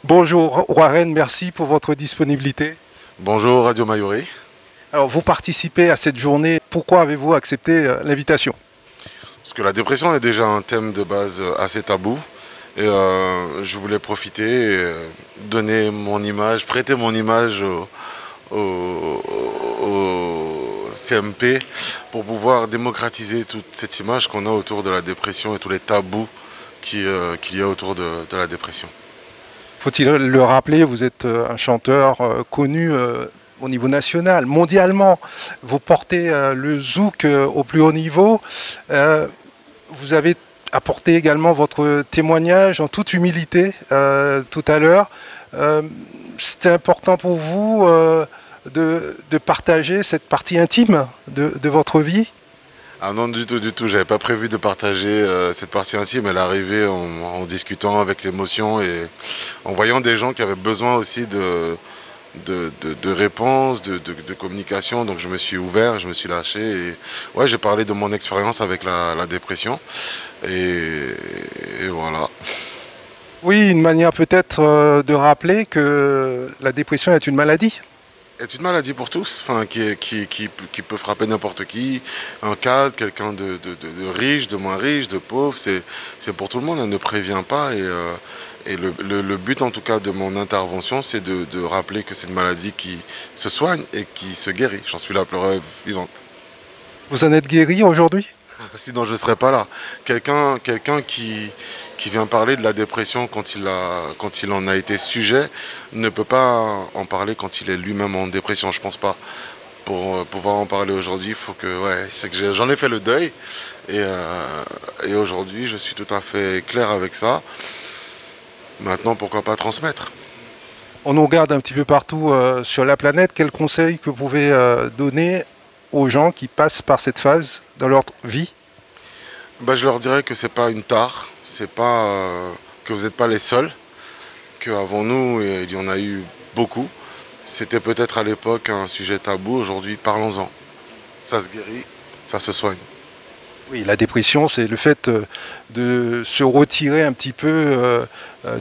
Bonjour Warren, merci pour votre disponibilité. Bonjour Radio Mayuri. Alors vous participez à cette journée, pourquoi avez-vous accepté l'invitation? Parce que la dépression est déjà un thème de base assez tabou. Et je voulais profiter et donner mon image, prêter mon image au CMP pour pouvoir démocratiser toute cette image qu'on a autour de la dépression et tous les tabous qu'il y a autour de la dépression. Faut-il le rappeler, vous êtes un chanteur connu au niveau national, mondialement. Vous portez le zouk au plus haut niveau. Vous avez apporté également votre témoignage en toute humilité tout à l'heure. C'était important pour vous de partager cette partie intime de votre vie? Ah non, du tout, du tout. J'avais pas prévu de partager cette partie intime. Elle est arrivée en discutant avec l'émotion et en voyant des gens qui avaient besoin aussi de réponses, de communication. Donc je me suis ouvert, je me suis lâché. Et ouais, j'ai parlé de mon expérience avec la dépression. Et voilà. Oui, une manière peut-être de rappeler que la dépression est une maladie. C'est une maladie pour tous, enfin, qui peut frapper n'importe qui, un cadre, quelqu'un de riche, de moins riche, de pauvre, c'est pour tout le monde, elle ne prévient pas. Et le but en tout cas de mon intervention, c'est de rappeler que c'est une maladie qui se soigne et qui se guérit. J'en suis la preuve vivante. Vous en êtes guéri aujourd'hui? Sinon je ne serais pas là. Quelqu'un qui vient parler de la dépression quand il en a été sujet ne peut pas en parler quand il est lui-même en dépression, je pense pas. Pour pouvoir en parler aujourd'hui, il faut que, ouais, c'est que j'en ai fait le deuil et aujourd'hui je suis tout à fait clair avec ça. Maintenant, pourquoi pas transmettre? On nous regarde un petit peu partout sur la planète. Quels conseils que vous pouvez donner aux gens qui passent par cette phase dans leur vie? Bah, je leur dirais que c'est pas une tare, c'est pas que vous n'êtes pas les seuls, qu'avant nous, il y en a eu beaucoup. C'était peut-être à l'époque un sujet tabou, aujourd'hui parlons-en. Ça se guérit, ça se soigne. Oui, la dépression, c'est le fait de se retirer un petit peu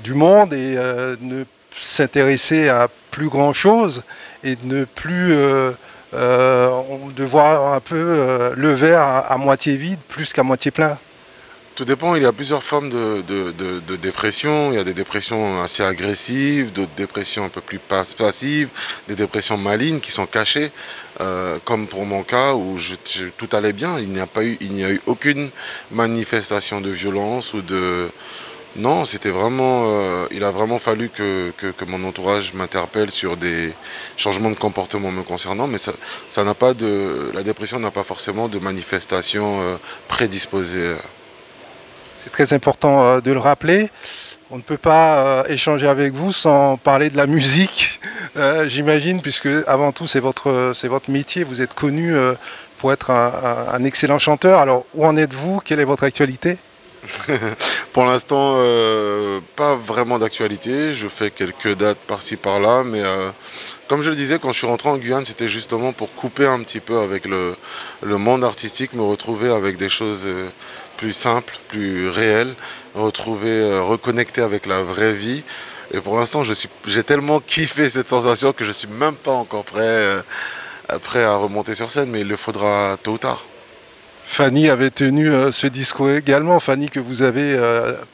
du monde et ne s'intéresser à plus grand-chose et de ne plus de voir un peu le verre à moitié vide plus qu'à moitié plein. Tout dépend, il y a plusieurs formes de dépression. Il y a des dépressions assez agressives, d'autres dépressions un peu plus passives, des dépressions malignes qui sont cachées, comme pour mon cas où tout allait bien. Il n'y a eu aucune manifestation de violence ou de... Non, c'était vraiment... il a vraiment fallu que mon entourage m'interpelle sur des changements de comportement me concernant, mais ça n'a pas de... La dépression n'a pas forcément de manifestation prédisposée. C'est très important de le rappeler. On ne peut pas échanger avec vous sans parler de la musique, j'imagine, puisque avant tout c'est votre métier. Vous êtes connu pour être un excellent chanteur. Alors où en êtes-vous? Quelle est votre actualité? Pour l'instant, pas vraiment d'actualité. Je fais quelques dates par-ci par-là, mais comme je le disais, quand je suis rentré en Guyane, c'était justement pour couper un petit peu avec le monde artistique, me retrouver avec des choses plus simples, plus réelles, reconnecter avec la vraie vie. Et pour l'instant, j'ai tellement kiffé cette sensation que je suis même pas encore prêt à remonter sur scène, mais il le faudra tôt ou tard. Fanny avait tenu ce discours également, Fanny que vous avez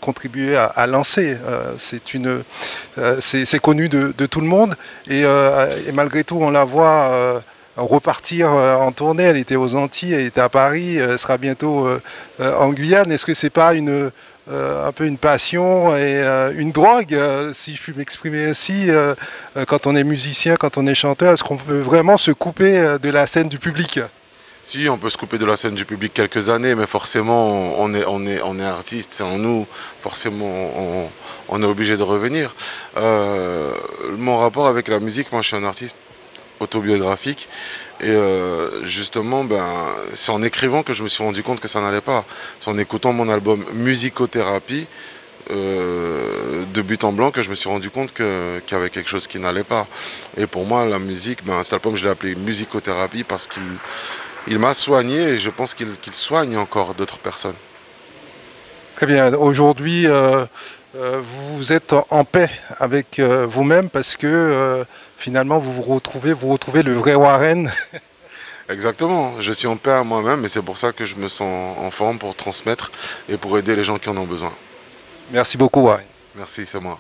contribué à lancer. C'est connu de tout le monde et malgré tout on la voit repartir en tournée. Elle était aux Antilles, elle était à Paris, elle sera bientôt en Guyane. Est-ce que c'est pas un peu une passion et une drogue, si je puis m'exprimer ainsi, quand on est musicien, quand on est chanteur? Est-ce qu'on peut vraiment se couper de la scène du public? Si, on peut se couper de la scène du public quelques années, mais forcément, on est artiste, c'est en nous, forcément, on est obligé de revenir. Mon rapport avec la musique, moi je suis un artiste autobiographique, et justement, c'est en écrivant que je me suis rendu compte que ça n'allait pas. C'est en écoutant mon album Musicothérapie, de but en blanc, que je me suis rendu compte qu'il y avait quelque chose qui n'allait pas. Et pour moi, la musique, cet album, je l'ai appelé Musicothérapie parce qu'il m'a soigné et je pense qu'il soigne encore d'autres personnes. Très bien. Aujourd'hui, Vous êtes en paix avec vous-même parce que finalement vous retrouvez le vrai Warren. Exactement, je suis en paix à moi-même et c'est pour ça que je me sens en forme pour transmettre et pour aider les gens qui en ont besoin. Merci beaucoup, Warren. Merci, c'est moi.